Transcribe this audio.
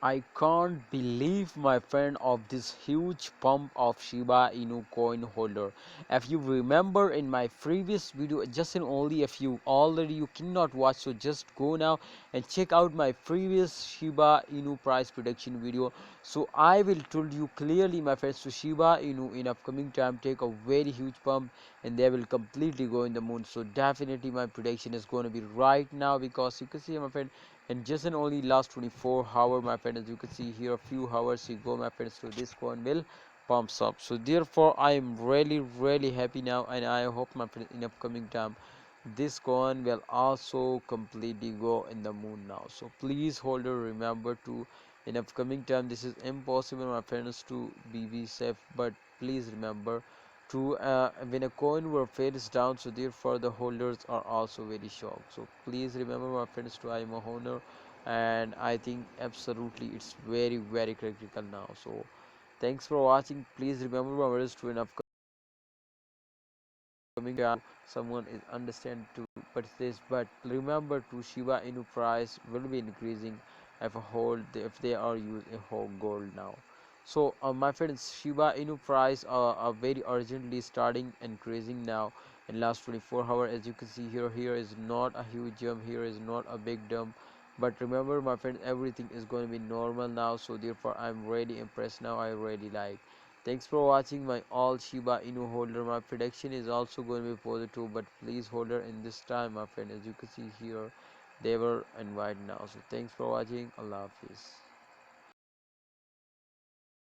I can't believe, my friend, of this huge pump of Shiba Inu coin holder. If you remember in my previous video, just in only if you already you cannot watch, so just go now and check out my previous Shiba Inu price prediction video. So I will tell you clearly, my friends, so Shiba Inu in upcoming time take a very huge pump and they will completely go in the moon. So definitely my prediction is going to be right now, because you can see, my friend, and just in only last 24 hours, my friend, as you can see here, a few hours ago, my friends, so this coin will pumps up. So therefore I am really happy now, and I hope, my friend, in upcoming time this coin will also completely go in the moon now. So please, holder, remember to, in upcoming time, this is impossible, my friends, to be safe, but please remember to, when a coin were fades down, so therefore the holders are also very shocked. So please remember, my friends, to I am a owner, and I think absolutely it's very critical now. So thanks for watching. Please remember, my friends, to in upcoming someone is understand to purchase, but remember to Shiba Inu price will be increasing if a hold if they are using whole gold now. So my friends, Shiba Inu price are very urgently starting increasing now in last 24 hours. As you can see here, here is not a huge jump, here is not a big dump, but remember, my friends, everything is going to be normal now. So therefore I'm really impressed now, I really like. Thanks for watching my all Shiba Inu holder. My prediction is also going to be positive, but please, holder, in this time, my friend, as you can see here, they were in white now. So thanks for watching. Allah Hafiz.